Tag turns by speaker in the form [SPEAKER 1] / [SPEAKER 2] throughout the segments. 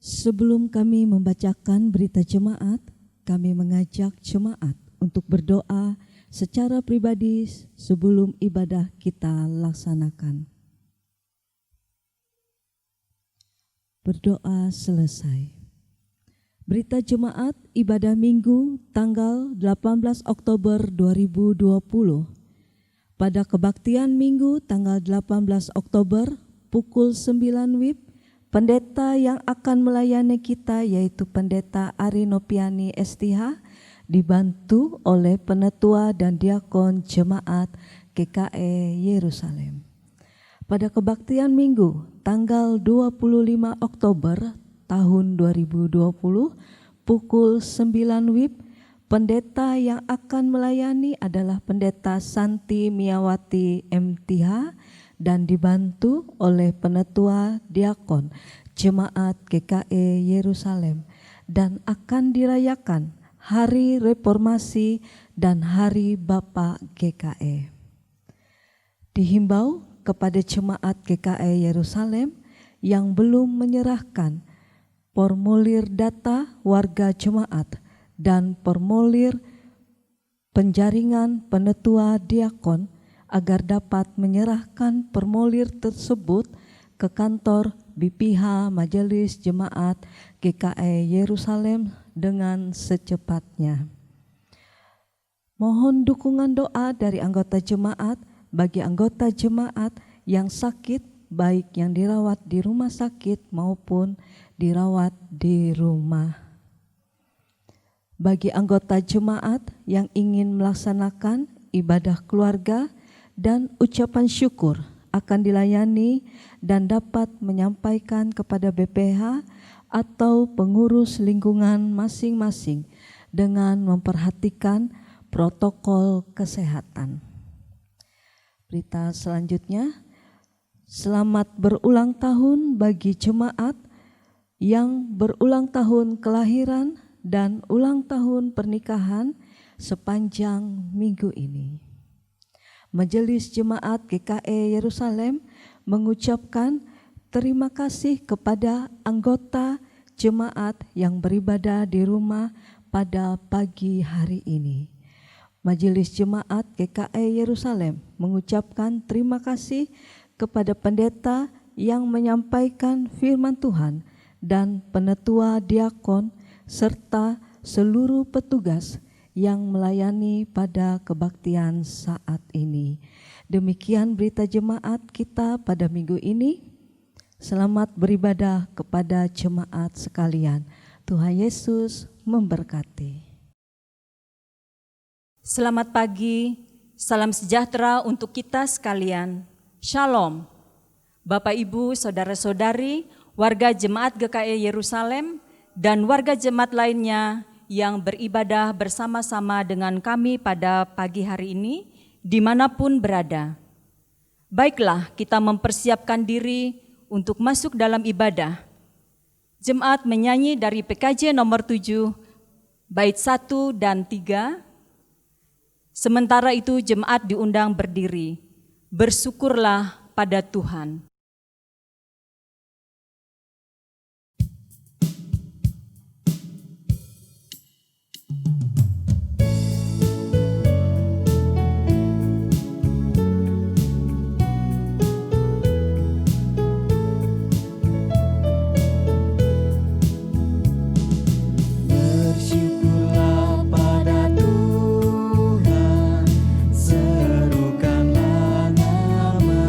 [SPEAKER 1] Sebelum kami membacakan berita jemaat, kami mengajak jemaat untuk berdoa secara pribadi sebelum ibadah kita laksanakan. Berdoa selesai. Berita jemaat ibadah Minggu tanggal 18 Oktober 2020. Pada kebaktian Minggu tanggal 18 Oktober pukul 9 WIB, pendeta yang akan melayani kita yaitu Pendeta Ari Nopiani STH dibantu oleh penetua dan diakon jemaat GKE Yerusalem. Pada kebaktian Minggu tanggal 25 Oktober tahun 2020 pukul 9 WIB, pendeta yang akan melayani adalah Pendeta Santi Miawati MTH dan dibantu oleh penetua diakon jemaat GKE Yerusalem, dan akan dirayakan Hari Reformasi dan Hari Bapa GKE. Dihimbau kepada jemaat GKE Yerusalem yang belum menyerahkan formulir data warga jemaat dan formulir penjaringan penetua diakon agar dapat menyerahkan formulir tersebut ke kantor BPH Majelis Jemaat GKE Yerusalem dengan secepatnya. Mohon dukungan doa dari anggota jemaat bagi anggota jemaat yang sakit, baik yang dirawat di rumah sakit maupun dirawat di rumah. Bagi anggota jemaat yang ingin melaksanakan ibadah keluarga dan ucapan syukur akan dilayani dan dapat menyampaikan kepada BPH atau pengurus lingkungan masing-masing dengan memperhatikan protokol kesehatan. Berita selanjutnya, selamat berulang tahun bagi jemaat yang berulang tahun kelahiran dan ulang tahun pernikahan sepanjang minggu ini. Majelis Jemaat GKE Yerusalem mengucapkan terima kasih kepada anggota jemaat yang beribadah di rumah pada pagi hari ini. Majelis Jemaat GKE Yerusalem mengucapkan terima kasih kepada pendeta yang menyampaikan firman Tuhan dan penetua diakon serta seluruh petugas yang melayani pada kebaktian saat ini. Demikian berita jemaat kita pada minggu ini. Selamat beribadah kepada jemaat sekalian. Tuhan Yesus memberkati.
[SPEAKER 2] Selamat pagi, salam sejahtera untuk kita sekalian. Shalom, Bapak Ibu, Saudara-saudari, warga Jemaat GKE Yerusalem, dan warga jemaat lainnya yang beribadah bersama-sama dengan kami pada pagi hari ini, dimanapun berada. Baiklah, kita mempersiapkan diri untuk masuk dalam ibadah. Jemaat menyanyi dari PKJ nomor 7, bait 1 dan 3. Sementara itu jemaat diundang berdiri. Bersyukurlah pada Tuhan.
[SPEAKER 3] Serukanlah namanya.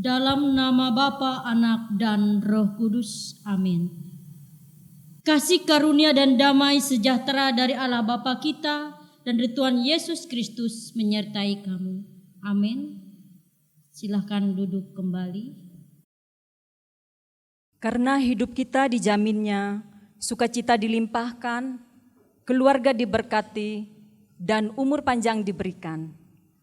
[SPEAKER 3] Dalam nama Bapa, Anak, dan Roh Kudus. Amin. Kasih karunia dan damai sejahtera dari Allah Bapa kita dan dari Tuhan Yesus Kristus menyertai kamu. Amin. Silahkan duduk kembali.
[SPEAKER 2] Karena hidup kita dijaminnya, sukacita dilimpahkan, keluarga diberkati, dan umur panjang diberikan.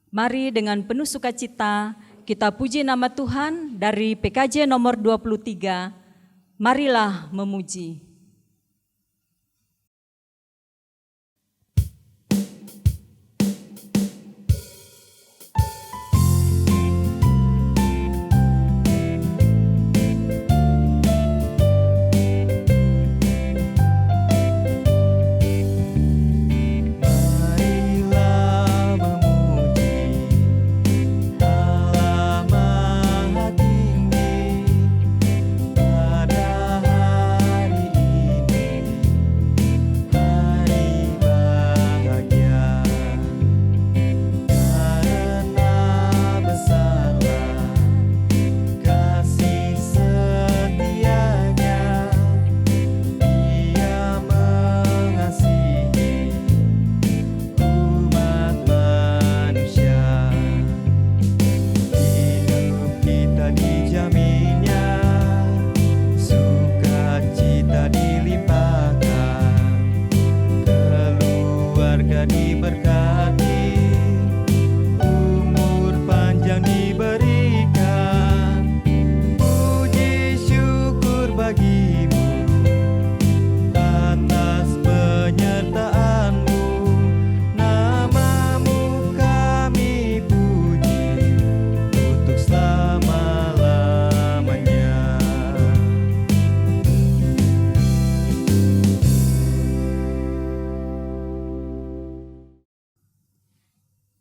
[SPEAKER 2] Mari dengan penuh sukacita kita puji nama Tuhan dari PKJ nomor 23. Marilah memuji.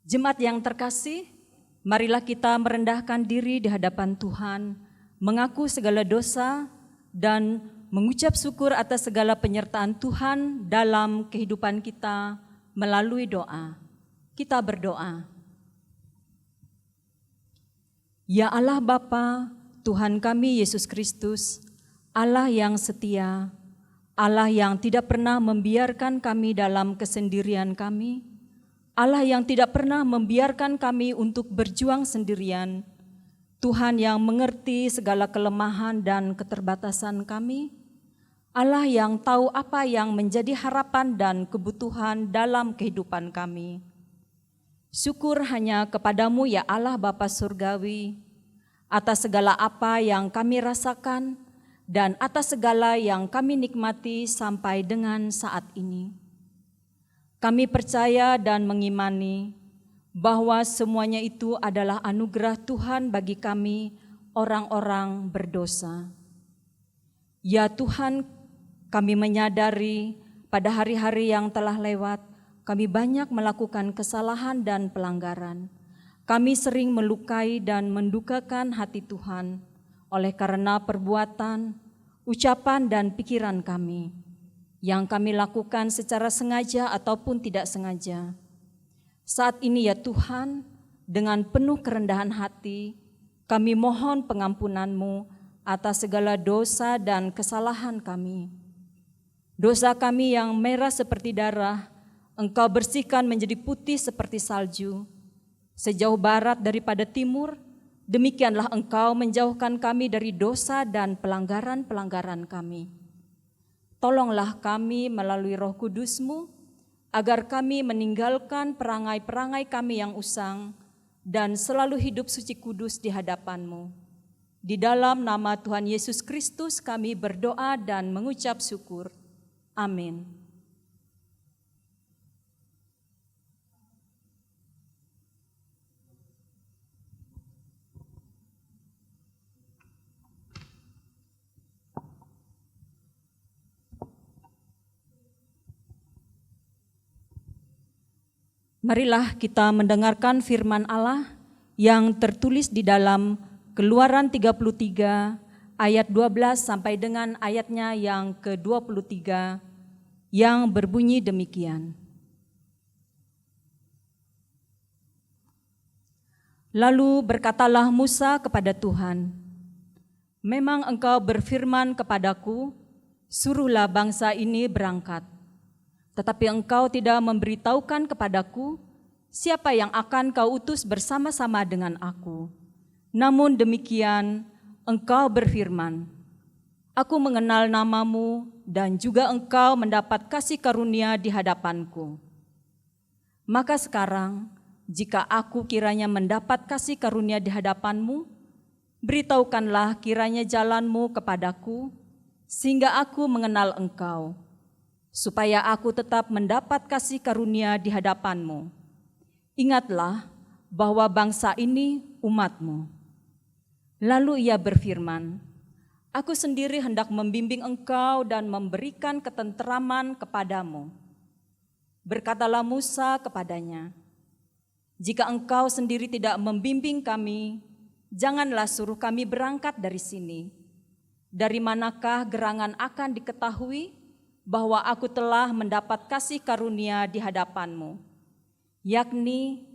[SPEAKER 2] Jemaat yang terkasih, marilah kita merendahkan diri di hadapan Tuhan, mengaku segala dosa, dan mengucap syukur atas segala penyertaan Tuhan dalam kehidupan kita melalui doa. Kita berdoa. Ya Allah Bapa, Tuhan kami Yesus Kristus, Allah yang setia, Allah yang tidak pernah membiarkan kami dalam kesendirian kami, Allah yang tidak pernah membiarkan kami untuk berjuang sendirian, Tuhan yang mengerti segala kelemahan dan keterbatasan kami, Allah yang tahu apa yang menjadi harapan dan kebutuhan dalam kehidupan kami. Syukur hanya kepadamu ya Allah Bapa Surgawi, atas segala apa yang kami rasakan dan atas segala yang kami nikmati sampai dengan saat ini. Kami percaya dan mengimani bahwa semuanya itu adalah anugerah Tuhan bagi kami, orang-orang berdosa. Ya Tuhan, kami menyadari pada hari-hari yang telah lewat, kami banyak melakukan kesalahan dan pelanggaran. Kami sering melukai dan mendukakan hati Tuhan oleh karena perbuatan, ucapan, dan pikiran kami yang kami lakukan secara sengaja ataupun tidak sengaja. Saat ini ya Tuhan, dengan penuh kerendahan hati, kami mohon pengampunan-Mu atas segala dosa dan kesalahan kami. Dosa kami yang merah seperti darah, Engkau bersihkan menjadi putih seperti salju. Sejauh barat daripada timur, demikianlah Engkau menjauhkan kami dari dosa dan pelanggaran-pelanggaran kami. Tolonglah kami melalui Roh Kudus-Mu, agar kami meninggalkan perangai-perangai kami yang usang dan selalu hidup suci kudus di hadapan-Mu. Di dalam nama Tuhan Yesus Kristus kami berdoa dan mengucap syukur. Amin. Marilah kita mendengarkan firman Allah yang tertulis di dalam Keluaran 33 ayat 12 sampai dengan ayatnya yang ke-23 yang berbunyi demikian. Lalu berkatalah Musa kepada Tuhan, "Memang engkau berfirman kepadaku, suruhlah bangsa ini berangkat. Tetapi engkau tidak memberitahukan kepadaku siapa yang akan kau utus bersama-sama dengan aku. Namun demikian engkau berfirman, aku mengenal namamu dan juga engkau mendapat kasih karunia di hadapanku. Maka sekarang, jika aku kiranya mendapat kasih karunia di hadapanmu, beritahukanlah kiranya jalanmu kepadaku, sehingga aku mengenal engkau, supaya aku tetap mendapat kasih karunia di hadapanmu. Ingatlah bahwa bangsa ini umatmu." Lalu ia berfirman, "Aku sendiri hendak membimbing engkau dan memberikan ketenteraman kepadamu." Berkatalah Musa kepadanya, "Jika engkau sendiri tidak membimbing kami, janganlah suruh kami berangkat dari sini. Dari manakah gerangan akan diketahui bahwa aku telah mendapat kasih karunia di hadapanmu, yakni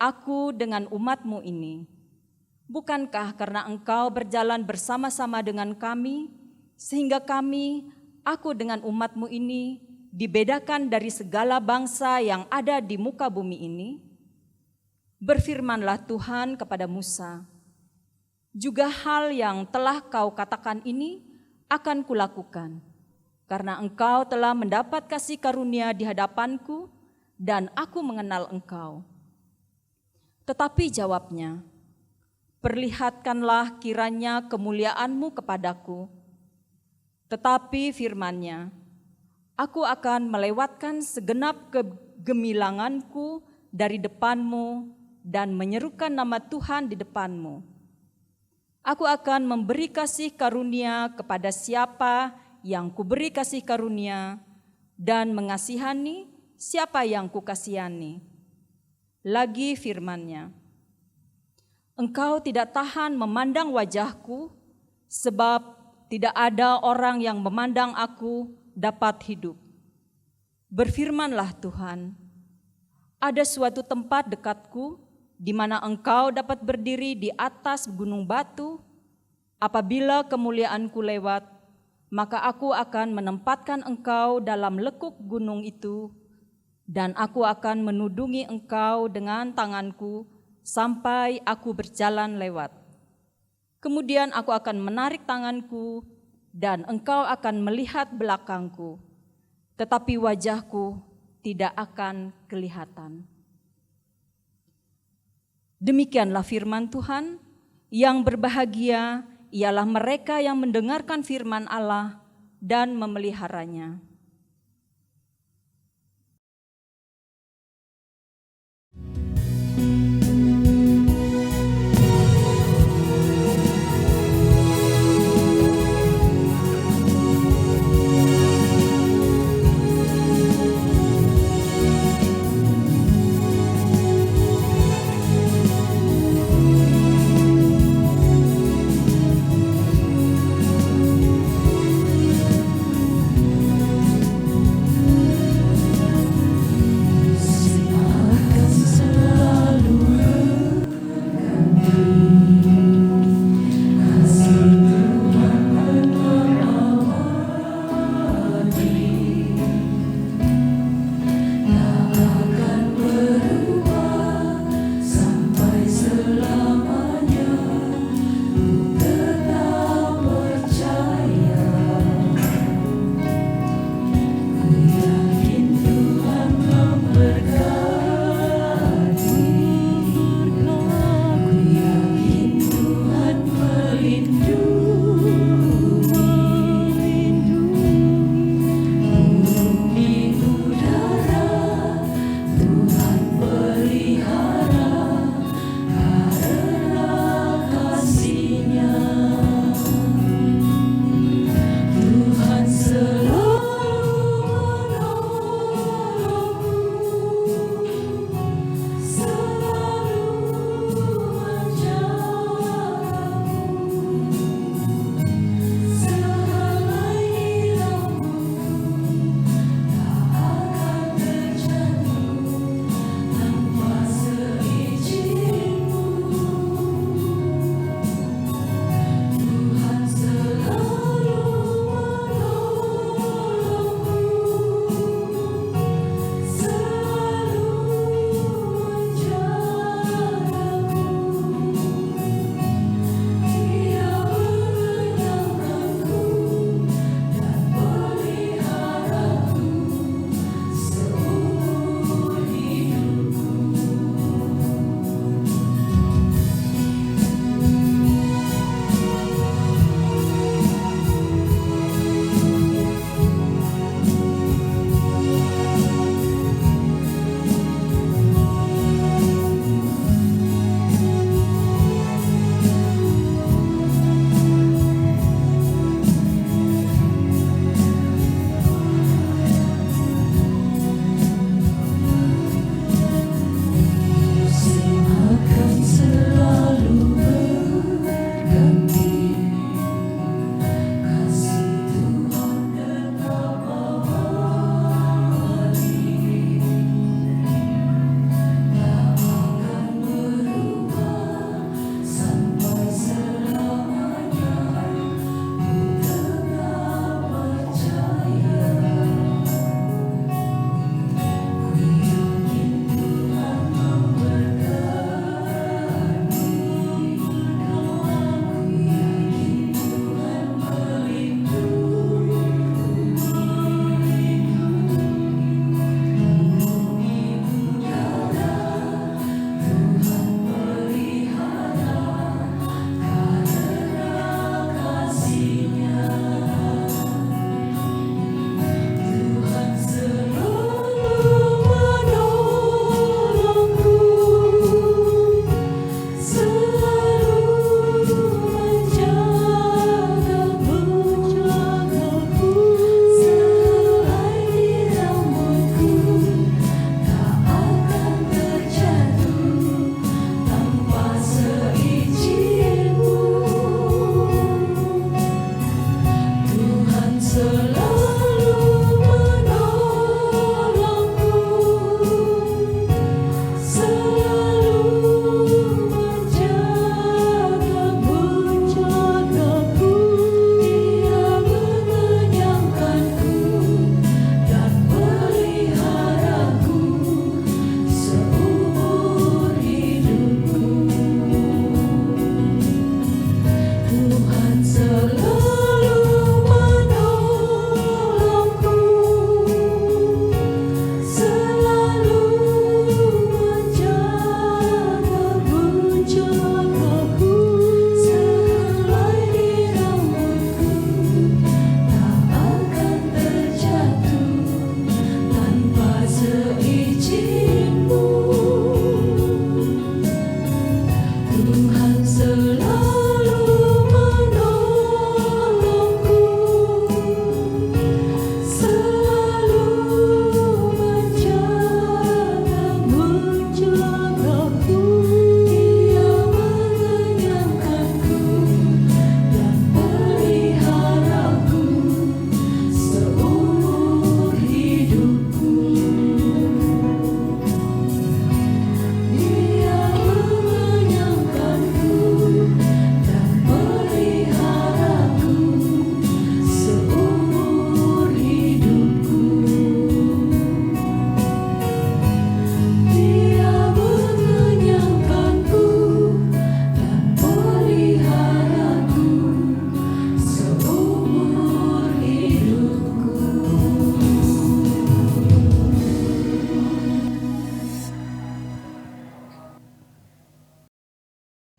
[SPEAKER 2] aku dengan umatmu ini? Bukankah karena engkau berjalan bersama-sama dengan kami, sehingga kami, aku dengan umatmu ini, dibedakan dari segala bangsa yang ada di muka bumi ini?" Berfirmanlah Tuhan kepada Musa, "Juga hal yang telah kau katakan ini akan kulakukan, karena engkau telah mendapat kasih karunia di hadapanku dan aku mengenal engkau." Tetapi jawabnya, "Perlihatkanlah kiranya kemuliaanmu kepadaku." Tetapi firman-Nya, "Aku akan melewatkan segenap kegemilanganku dari depanmu dan menyerukan nama Tuhan di depanmu. Aku akan memberi kasih karunia kepada siapa yang kuberi kasih karunia dan mengasihani siapa yang kukasihani." Lagi firman-Nya, "Engkau tidak tahan memandang wajahku, sebab tidak ada orang yang memandang aku dapat hidup." Berfirmanlah Tuhan, "Ada suatu tempat dekatku di mana engkau dapat berdiri di atas gunung batu. Apabila kemuliaanku lewat, maka aku akan menempatkan engkau dalam lekuk gunung itu, dan aku akan menudungi engkau dengan tanganku sampai aku berjalan lewat. Kemudian aku akan menarik tanganku, dan engkau akan melihat belakangku, tetapi wajahku tidak akan kelihatan." Demikianlah firman Tuhan. Yang berbahagia ialah mereka yang mendengarkan firman Allah dan memeliharanya.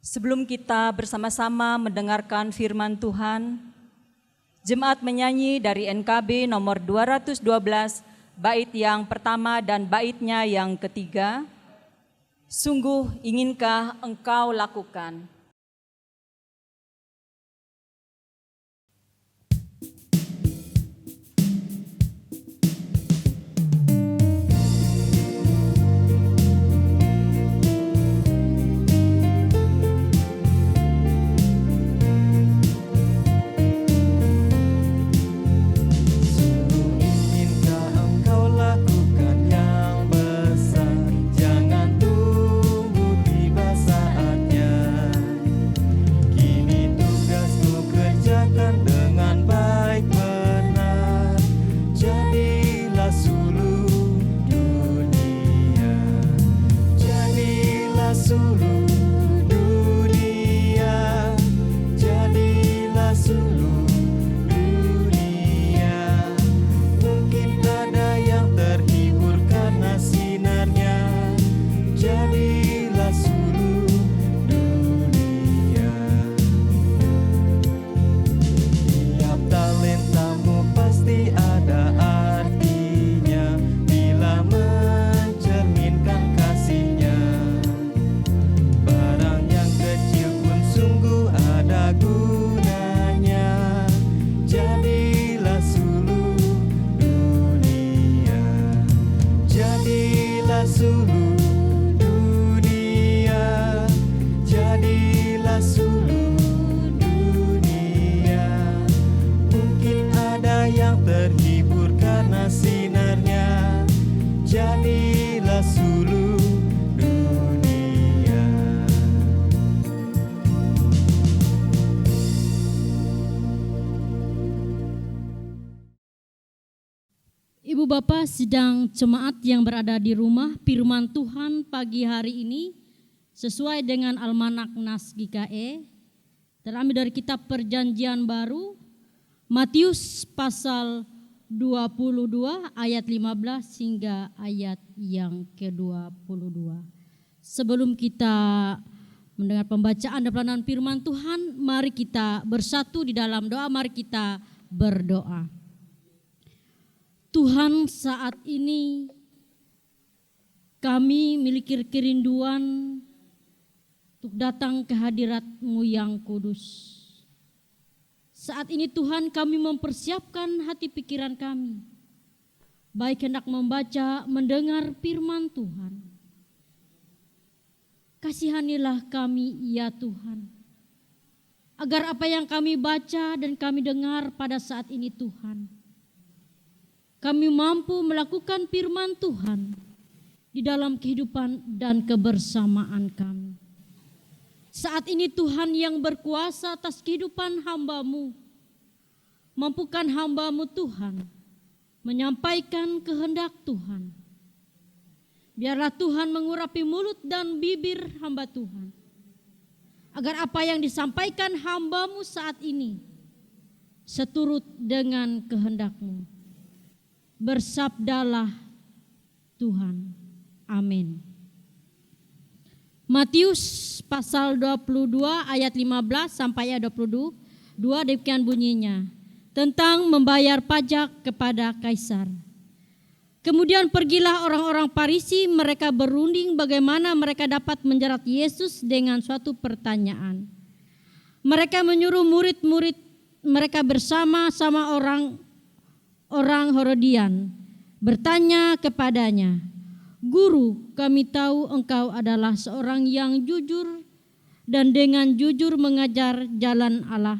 [SPEAKER 2] Sebelum kita bersama-sama mendengarkan firman Tuhan, jemaat menyanyi dari NKB nomor 212, bait yang pertama dan baitnya yang ketiga. Sungguh inginkah engkau lakukan?
[SPEAKER 3] Ibu Bapak sidang jemaat yang berada di rumah, firman Tuhan pagi hari ini sesuai dengan Almanak Nas GKE terambil dari kitab Perjanjian Baru Matius pasal 22 ayat 15 hingga ayat yang ke-22. Sebelum kita mendengar pembacaan dan pelayanan firman Tuhan, mari kita bersatu di dalam doa, mari kita berdoa. Tuhan, saat ini kami memiliki kerinduan untuk datang ke hadirat-Mu yang kudus. Saat ini Tuhan, kami mempersiapkan hati pikiran kami, baik hendak membaca, mendengar firman Tuhan. Kasihanilah kami ya Tuhan, agar apa yang kami baca dan kami dengar pada saat ini Tuhan, kami mampu melakukan firman Tuhan di dalam kehidupan dan kebersamaan kami. Saat ini Tuhan yang berkuasa atas kehidupan hamba-Mu, mampukan hamba-Mu Tuhan menyampaikan kehendak Tuhan. Biarlah Tuhan mengurapi mulut dan bibir hamba Tuhan, agar apa yang disampaikan hamba-Mu saat ini seturut dengan kehendak-Mu. Bersabdalah Tuhan. Amin. Matius pasal 22 ayat 15 sampai ayat 22 demikian bunyinya, tentang membayar pajak kepada kaisar. Kemudian pergilah orang-orang Farisi, mereka berunding bagaimana mereka dapat menjerat Yesus dengan suatu pertanyaan. Mereka menyuruh murid-murid mereka bersama-sama orang Herodian bertanya kepadanya, Guru, kami tahu engkau adalah seorang yang jujur dan dengan jujur mengajar jalan Allah,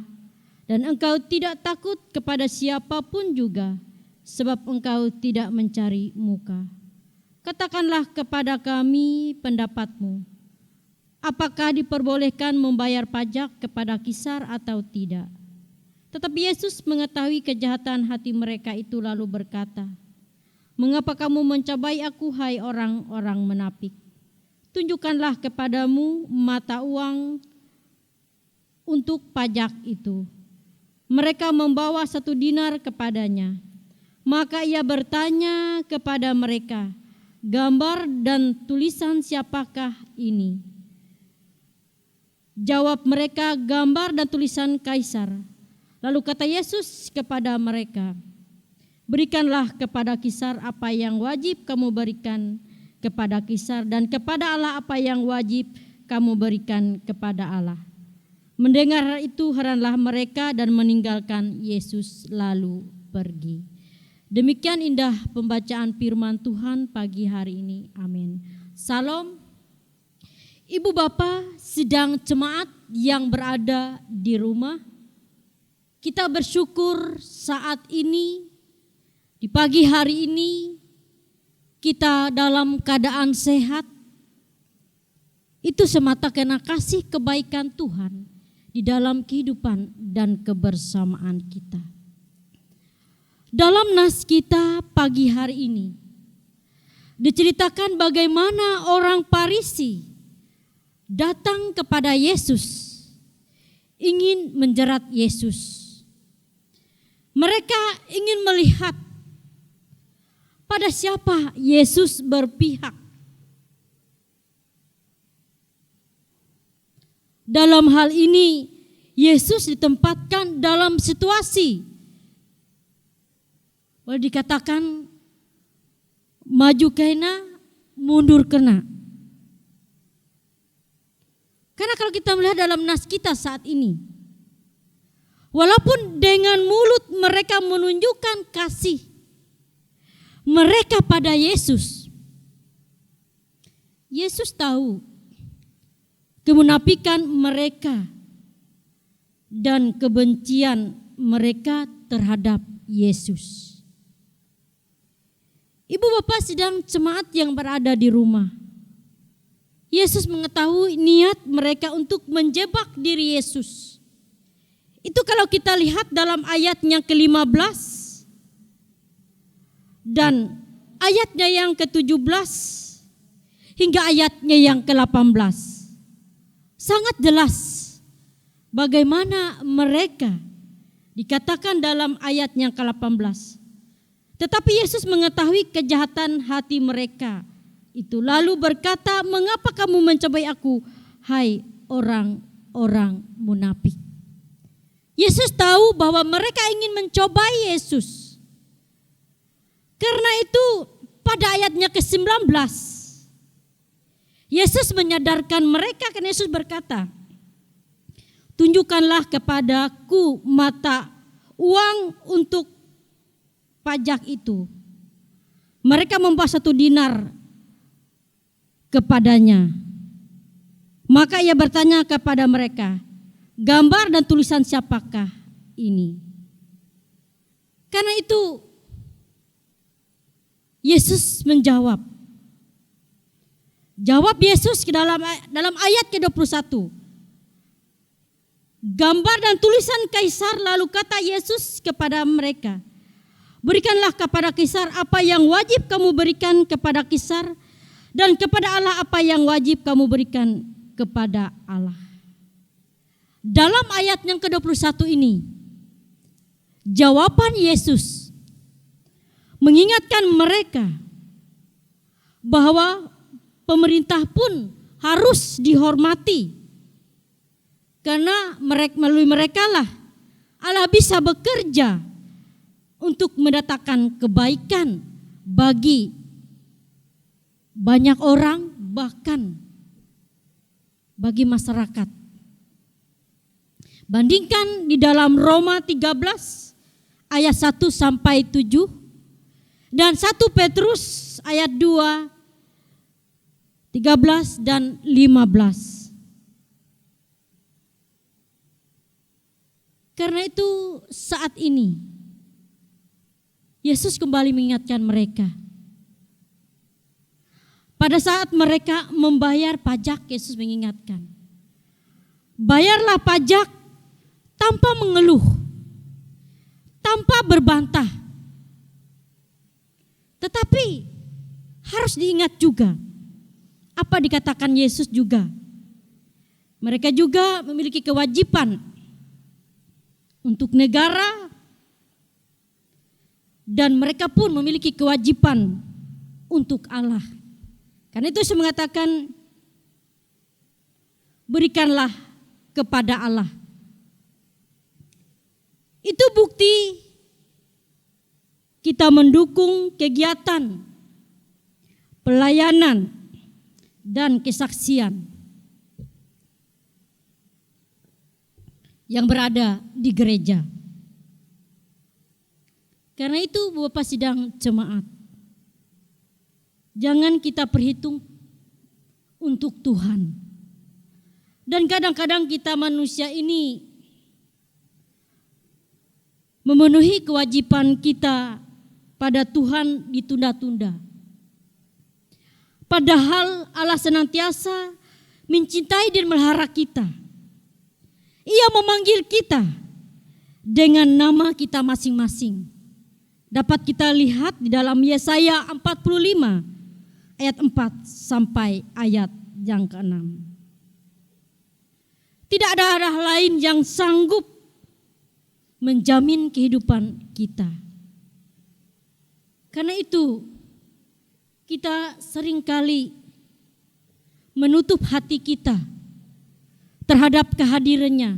[SPEAKER 3] dan engkau tidak takut kepada siapapun juga, sebab engkau tidak mencari muka. Katakanlah kepada kami pendapatmu, apakah diperbolehkan membayar pajak kepada kaisar atau tidak? Tetapi Yesus mengetahui kejahatan hati mereka itu lalu berkata, mengapa kamu mencabai aku, hai orang-orang munafik? Tunjukkanlah kepadamu mata uang untuk pajak itu. Mereka membawa 1 dinar kepadanya. Maka ia bertanya kepada mereka, gambar dan tulisan siapakah ini? Jawab mereka, gambar dan tulisan kaisar. Lalu kata Yesus kepada mereka, berikanlah kepada kaisar apa yang wajib kamu berikan kepada kaisar, dan kepada Allah apa yang wajib kamu berikan kepada Allah. Mendengar itu heranlah mereka dan meninggalkan Yesus lalu pergi. Demikian indah pembacaan firman Tuhan pagi hari ini. Amin. Salam. Ibu bapak, sidang jemaat yang berada di rumah, kita bersyukur saat ini, di pagi hari ini, kita dalam keadaan sehat. Itu semata karena kasih kebaikan Tuhan di dalam kehidupan dan kebersamaan kita. Dalam nas kita pagi hari ini, diceritakan bagaimana orang Farisi datang kepada Yesus, ingin menjerat Yesus. Mereka ingin melihat pada siapa Yesus berpihak. Dalam hal ini, Yesus ditempatkan dalam situasi, boleh dikatakan maju kena, mundur kena. Karena kalau kita melihat dalam nas kita saat ini, walaupun dengan mulut mereka menunjukkan kasih mereka pada Yesus, Yesus tahu kemunafikan mereka dan kebencian mereka terhadap Yesus. Ibu bapak sidang jemaat yang berada di rumah, Yesus mengetahui niat mereka untuk menjebak diri Yesus. Itu kalau kita lihat dalam ayatnya ke-15 dan ayatnya yang ke-17 hingga ayatnya yang ke-18. Sangat jelas bagaimana mereka dikatakan dalam ayatnya ke-18. Tetapi Yesus mengetahui kejahatan hati mereka itu, lalu berkata, mengapa kamu mencobai aku, hai orang-orang munafik. Yesus tahu bahwa mereka ingin mencobai Yesus. Karena itu pada ayatnya ke-19, Yesus menyadarkan mereka, karena Yesus berkata, tunjukkanlah kepadaku mata uang untuk pajak itu. Mereka membawa 1 dinar kepadanya. Maka ia bertanya kepada mereka, gambar dan tulisan siapakah ini? Karena itu Yesus menjawab. Jawab Yesus ke dalam ayat ke-21. Gambar dan tulisan kaisar, lalu kata Yesus kepada mereka, berikanlah kepada kaisar apa yang wajib kamu berikan kepada kaisar, dan kepada Allah apa yang wajib kamu berikan kepada Allah. Dalam ayat yang ke-21 ini, jawaban Yesus mengingatkan mereka bahwa pemerintah pun harus dihormati. Karena melalui mereka lah Allah bisa bekerja untuk mendatangkan kebaikan bagi banyak orang, bahkan bagi masyarakat. Bandingkan di dalam Roma 13 ayat 1 sampai 7 dan 1 Petrus ayat 2, 13 dan 15. Karena itu saat ini Yesus kembali mengingatkan mereka. Pada saat mereka membayar pajak, Yesus mengingatkan, bayarlah pajak tanpa mengeluh, tanpa berbantah. Tetapi harus diingat juga apa dikatakan Yesus juga. Mereka juga memiliki kewajiban untuk negara, dan mereka pun memiliki kewajiban untuk Allah. Karena itu saya mengatakan, berikanlah kepada Allah. Itu bukti kita mendukung kegiatan, pelayanan, dan kesaksian yang berada di gereja. Karena itu Bapak Sidang Jemaat, jangan kita perhitung untuk Tuhan. Dan kadang-kadang kita manusia ini memenuhi kewajiban kita pada Tuhan ditunda-tunda. Padahal Allah senantiasa mencintai dan melihara kita. Ia memanggil kita dengan nama kita masing-masing. Dapat kita lihat di dalam Yesaya 45 ayat 4 sampai ayat yang ke-6. Tidak ada arah lain yang sanggup menjamin kehidupan kita. Karena itu kita seringkali menutup hati kita terhadap kehadirannya.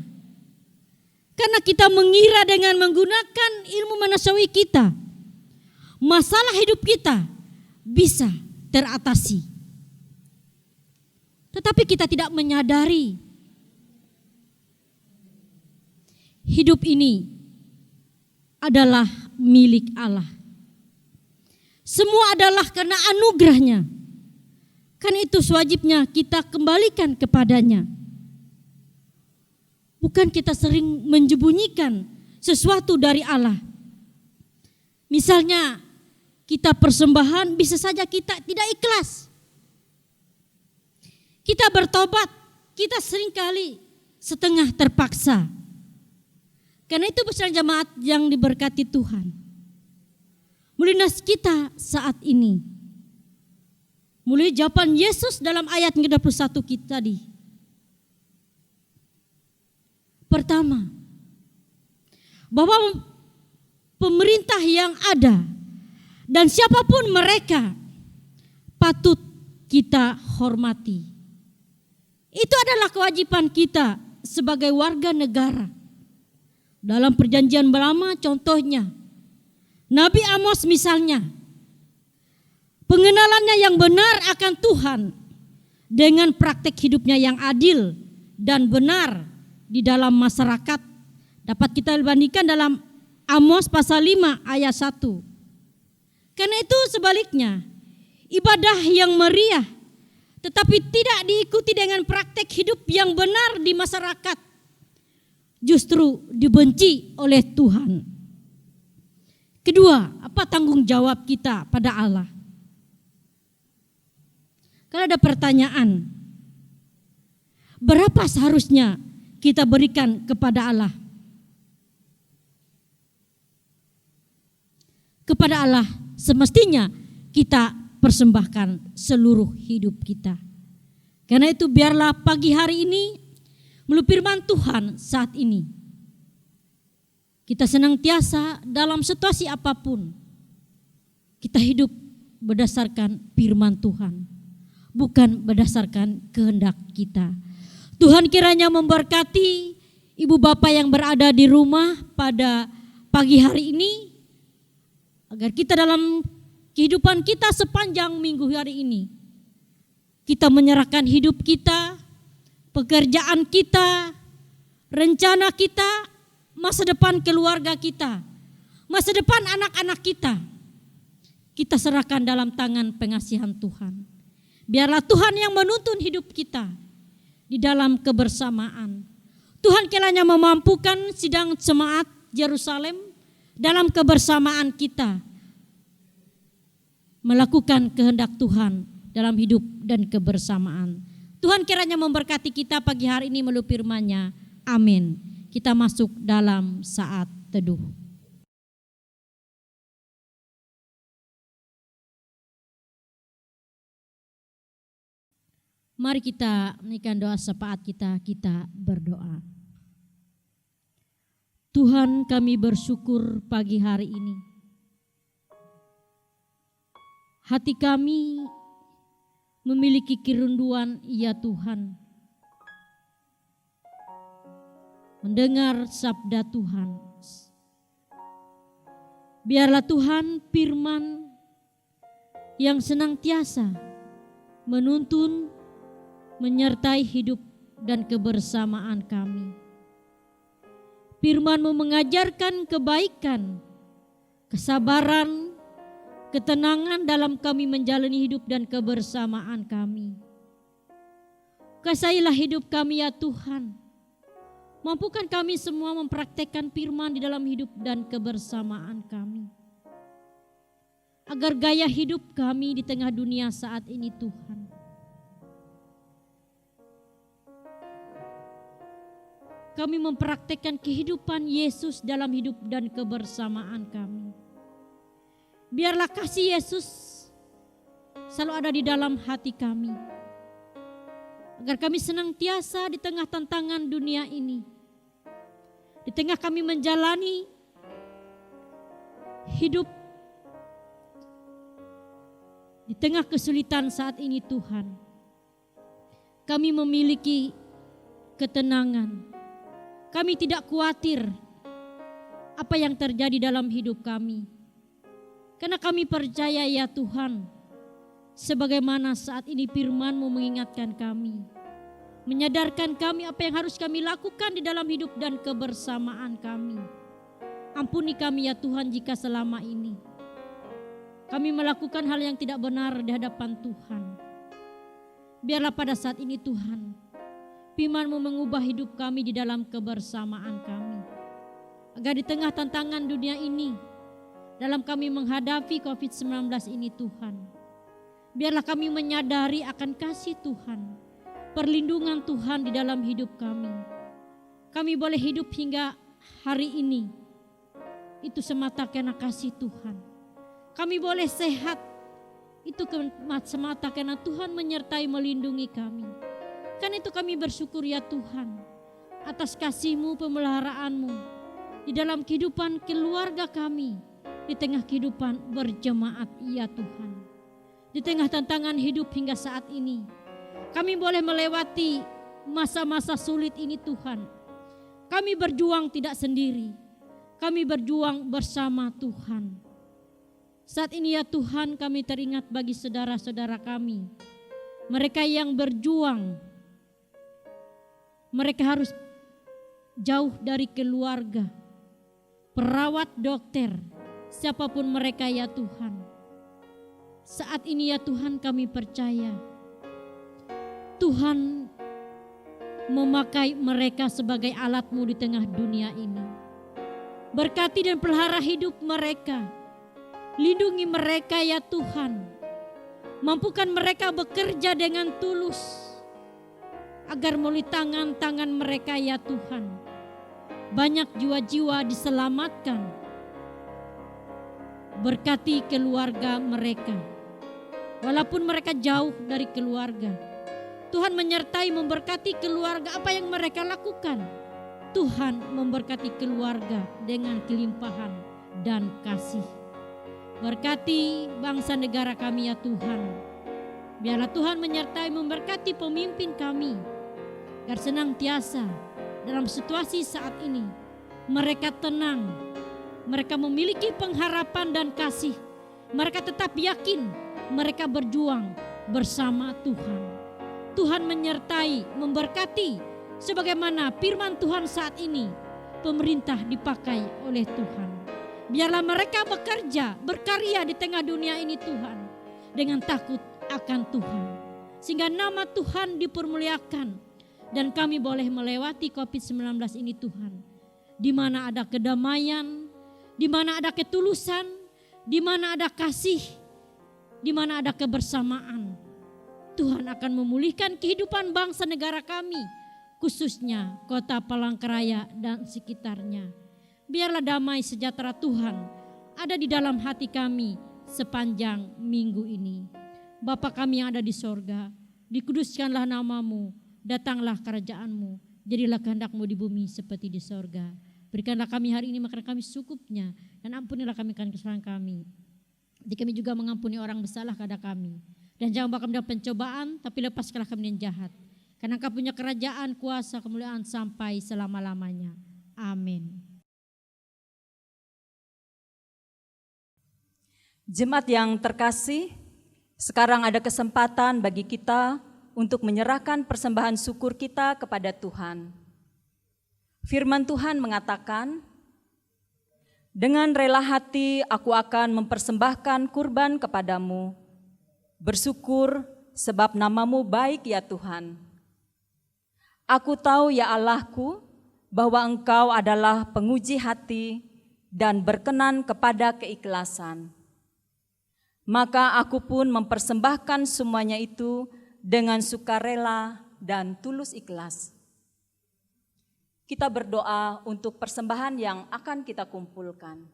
[SPEAKER 3] Karena kita mengira dengan menggunakan ilmu manusiawi kita, masalah hidup kita bisa teratasi. Tetapi kita tidak menyadari hidup ini adalah milik Allah. Semua adalah karena anugerahnya. Karena itu sewajibnya kita kembalikan kepadanya. Bukan kita sering menyembunyikan sesuatu dari Allah. Misalnya kita persembahan bisa saja kita tidak ikhlas. Kita bertobat, kita seringkali setengah terpaksa. Karena itu besar jemaat yang diberkati Tuhan. Mulai nas kita saat ini. Mulai jawaban Yesus dalam ayat ke-21 kita tadi. Pertama, bahwa pemerintah yang ada dan siapapun mereka patut kita hormati. Itu adalah kewajiban kita sebagai warga negara. Dalam perjanjian lama contohnya, Nabi Amos misalnya, pengenalannya yang benar akan Tuhan dengan praktek hidupnya yang adil dan benar di dalam masyarakat dapat kita bandingkan dalam Amos pasal 5 ayat 1. Karena itu sebaliknya, ibadah yang meriah tetapi tidak diikuti dengan praktek hidup yang benar di masyarakat justru dibenci oleh Tuhan. Kedua, apa tanggung jawab kita pada Allah? Kalau ada pertanyaan, berapa seharusnya kita berikan kepada Allah? Kepada Allah semestinya kita persembahkan seluruh hidup kita. Karena itu biarlah pagi hari ini melalui firman Tuhan saat ini kita senantiasa dalam situasi apapun kita hidup berdasarkan firman Tuhan, bukan berdasarkan kehendak kita. Tuhan kiranya memberkati ibu bapak yang berada di rumah pada pagi hari ini, agar kita dalam kehidupan kita sepanjang minggu hari ini, kita menyerahkan hidup kita, pekerjaan kita, rencana kita, masa depan keluarga kita, masa depan anak-anak kita serahkan dalam tangan pengasihan Tuhan. Biarlah Tuhan yang menuntun hidup kita di dalam kebersamaan. Tuhan kiranya memampukan sidang jemaat Yerusalem dalam kebersamaan kita melakukan kehendak Tuhan dalam hidup dan kebersamaan. Tuhan kiranya memberkati kita pagi hari ini melalui firman-Nya. Amin. Kita masuk dalam saat teduh. Mari kita menaikkan doa syafaat kita berdoa. Tuhan, kami bersyukur pagi hari ini. Hati kami memiliki kerinduan, ya Tuhan. mendengar sabda Tuhan. Biarlah Tuhan firman yang senantiasa menuntun, menyertai hidup dan kebersamaan kami. Firman-Mu mengajarkan kebaikan, kesabaran, ketenangan dalam kami menjalani hidup dan kebersamaan kami. Kasihilah hidup kami ya Tuhan. Mampukan kami semua mempraktekkan firman di dalam hidup dan kebersamaan kami. Agar gaya hidup kami di tengah dunia saat ini Tuhan kami mempraktekkan kehidupan Yesus dalam hidup dan kebersamaan kami. Biarlah kasih Yesus selalu ada di dalam hati kami. Agar kami senantiasa di tengah tantangan dunia ini. Di tengah kami menjalani hidup. Di tengah kesulitan saat ini Tuhan. Kami memiliki ketenangan. Kami tidak khawatir apa yang terjadi dalam hidup kami. Karena kami percaya ya Tuhan, sebagaimana saat ini firman-Mu mengingatkan kami, menyadarkan kami apa yang harus kami lakukan di dalam hidup dan kebersamaan kami. Ampuni kami ya Tuhan jika selama ini kami melakukan hal yang tidak benar di hadapan Tuhan. Biarlah pada saat ini Tuhan, firman-Mu mengubah hidup kami di dalam kebersamaan kami. Agar di tengah tantangan dunia ini, dalam kami menghadapi COVID-19 ini Tuhan, biarlah kami menyadari akan kasih Tuhan, perlindungan Tuhan di dalam hidup kami. Kami boleh hidup hingga hari ini, itu semata karena kasih Tuhan. Kami boleh sehat, itu semata karena Tuhan menyertai melindungi kami. Karena itu kami bersyukur ya Tuhan atas kasih-Mu, pemeliharaanmu di dalam kehidupan keluarga kami, di tengah kehidupan berjemaat ya Tuhan. Di tengah tantangan hidup hingga saat ini, kami boleh melewati masa-masa sulit ini Tuhan. Kami berjuang tidak sendiri, kami berjuang bersama Tuhan. Saat ini ya Tuhan kami teringat bagi saudara-saudara kami, mereka yang berjuang. Mereka harus jauh dari keluarga, perawat, dokter, siapapun mereka ya Tuhan. Saat ini ya Tuhan kami percaya Tuhan memakai mereka sebagai alat-Mu di tengah dunia ini. Berkati dan pelihara hidup mereka. Lindungi mereka ya Tuhan. Mampukan mereka bekerja dengan tulus. Agar melalui tangan-tangan mereka ya Tuhan, banyak jiwa-jiwa diselamatkan. Berkati keluarga mereka. Walaupun mereka jauh dari keluarga, Tuhan menyertai memberkati keluarga apa yang mereka lakukan. Tuhan memberkati keluarga dengan kelimpahan dan kasih. Berkati bangsa negara kami ya Tuhan. Biarlah Tuhan menyertai memberkati pemimpin kami. Agar senantiasa dalam situasi saat ini mereka tenang, mereka memiliki pengharapan dan kasih, mereka tetap yakin mereka berjuang bersama Tuhan. Tuhan menyertai, memberkati sebagaimana firman Tuhan saat ini, pemerintah dipakai oleh Tuhan. Biarlah mereka bekerja, berkarya di tengah dunia ini Tuhan, dengan takut akan Tuhan. Sehingga nama Tuhan dipermuliakan. Dan kami boleh melewati COVID-19 ini Tuhan. Di mana ada kedamaian, di mana ada ketulusan, di mana ada kasih, di mana ada kebersamaan. Tuhan akan memulihkan kehidupan bangsa negara kami, khususnya kota Palangkaraya dan sekitarnya. Biarlah damai sejahtera Tuhan ada di dalam hati kami sepanjang minggu ini. Bapa kami yang ada di sorga, dikuduskanlah nama-Mu. Datanglah kerajaan-Mu, jadilah kehendak-Mu di bumi seperti di sorga. Berikanlah kami hari ini makanan kami secukupnya, dan ampunilah kami kesalahan kami. Jadi kami juga mengampuni orang bersalah kepada kami. Dan jangan bawa kami dalam pencobaan, tapi lepaskanlah kami dari jahat. Karena Engkau punya kerajaan, kuasa, kemuliaan sampai selama-lamanya. Amin.
[SPEAKER 2] Jemaat yang terkasih, sekarang ada kesempatan bagi kita untuk menyerahkan persembahan syukur kita kepada Tuhan. Firman Tuhan mengatakan, dengan rela hati aku akan mempersembahkan kurban kepadamu. Bersyukur sebab namamu baik ya Tuhan. Aku tahu ya Allahku bahwa Engkau adalah penguji hati dan berkenan kepada keikhlasan. Maka aku pun mempersembahkan semuanya itu dengan sukarela dan tulus ikhlas. Kita berdoa untuk persembahan yang akan kita kumpulkan.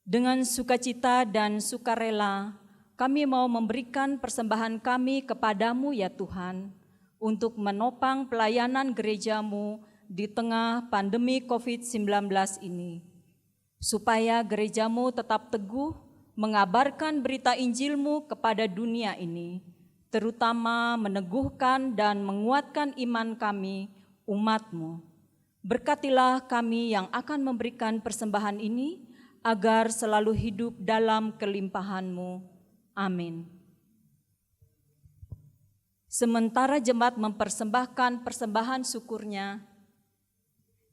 [SPEAKER 2] Dengan sukacita dan sukarela, kami mau memberikan persembahan kami kepadamu ya Tuhan, untuk menopang pelayanan gerejamu di tengah pandemi COVID-19 ini, supaya gerejamu tetap teguh mengabarkan berita Injilmu kepada dunia ini, terutama meneguhkan dan menguatkan iman kami, umatmu. Berkatilah kami yang akan memberikan persembahan ini, agar selalu hidup dalam kelimpahan-Mu. Amin. Sementara jemaat mempersembahkan persembahan syukurnya,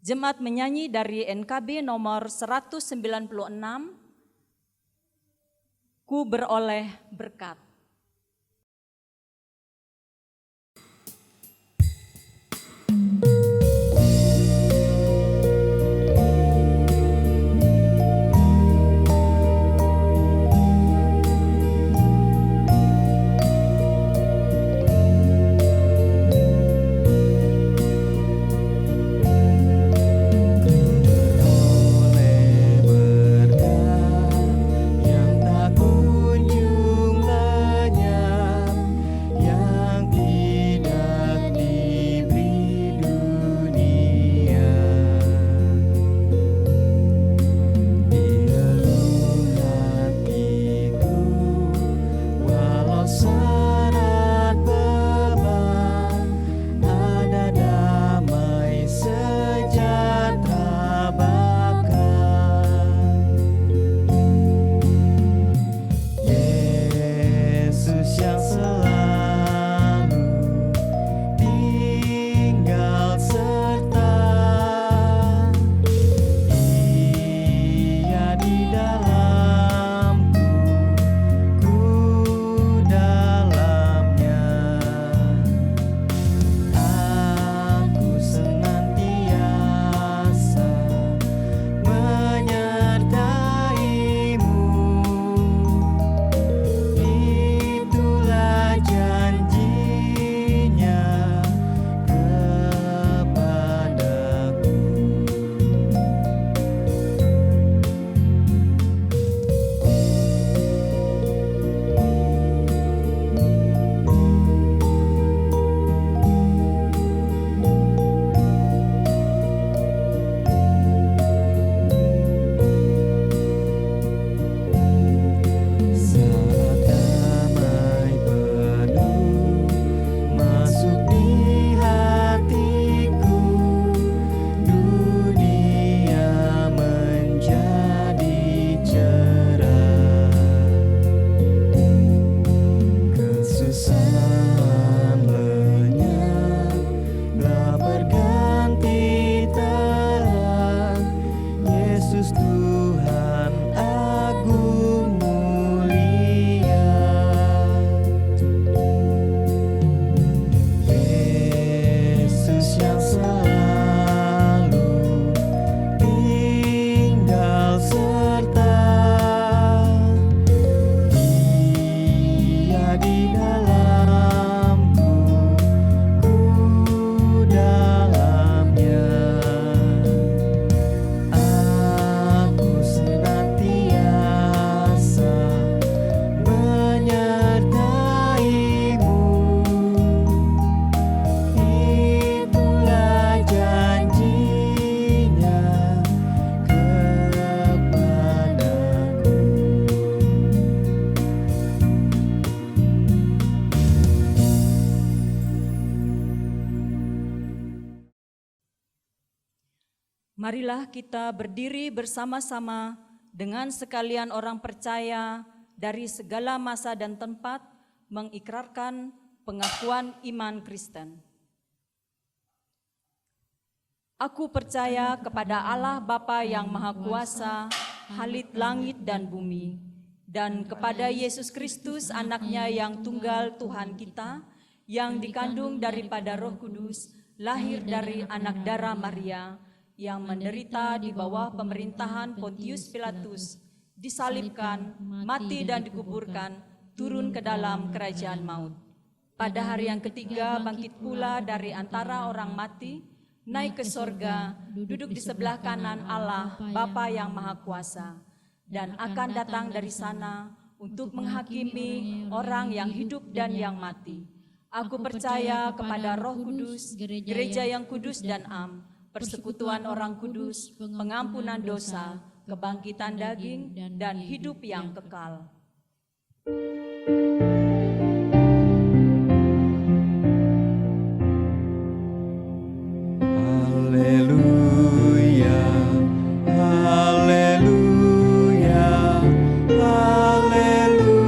[SPEAKER 2] jemaat menyanyi dari NKB nomor 196, Ku beroleh berkat.
[SPEAKER 4] Yang tak kunjung
[SPEAKER 2] Marilah kita berdiri bersama-sama dengan sekalian orang percaya dari segala masa dan tempat mengikrarkan pengakuan iman Kristen. Aku percaya kepada Allah Bapa yang Maha Kuasa, Khalid langit dan bumi, dan kepada Yesus Kristus anaknya yang tunggal Tuhan kita, yang dikandung daripada Roh Kudus, lahir dari anak darah Maria, yang menderita di bawah pemerintahan Pontius Pilatus, disalibkan, mati dan dikuburkan, turun ke dalam kerajaan maut. Pada hari yang ketiga bangkit pula dari antara orang mati, naik ke sorga, duduk di sebelah kanan Allah Bapa yang Maha Kuasa, dan akan datang dari sana untuk menghakimi orang yang hidup dan yang mati. Aku percaya kepada Roh Kudus, gereja yang kudus dan am, persekutuan orang kudus, pengampunan dosa, kebangkitan daging, dan hidup yang kekal.
[SPEAKER 4] Haleluya, haleluya, haleluya.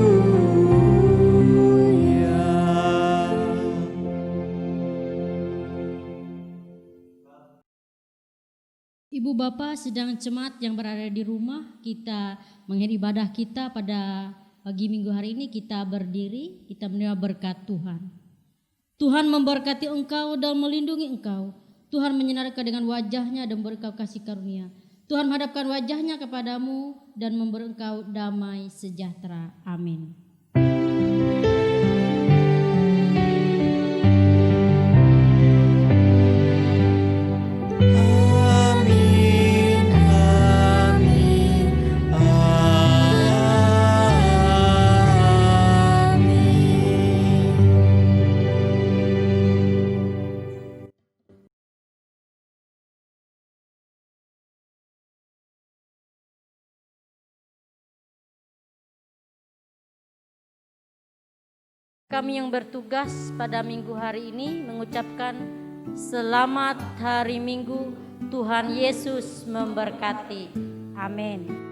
[SPEAKER 3] Ibu Bapak sedang jemaat yang berada di rumah, kita mengakhiri ibadah kita pada pagi minggu hari ini. Kita berdiri, kita menerima berkat Tuhan. Tuhan memberkati engkau dan melindungi engkau. Tuhan menyinarkan dengan wajahnya dan memberi engkau kasih karunia. Tuhan menghadapkan wajahnya kepadamu dan memberi engkau damai sejahtera. Amin.
[SPEAKER 4] Amin, amin, amin.
[SPEAKER 3] Kami yang bertugas pada minggu hari ini mengucapkan selamat hari Minggu. Tuhan Yesus memberkati. Amin.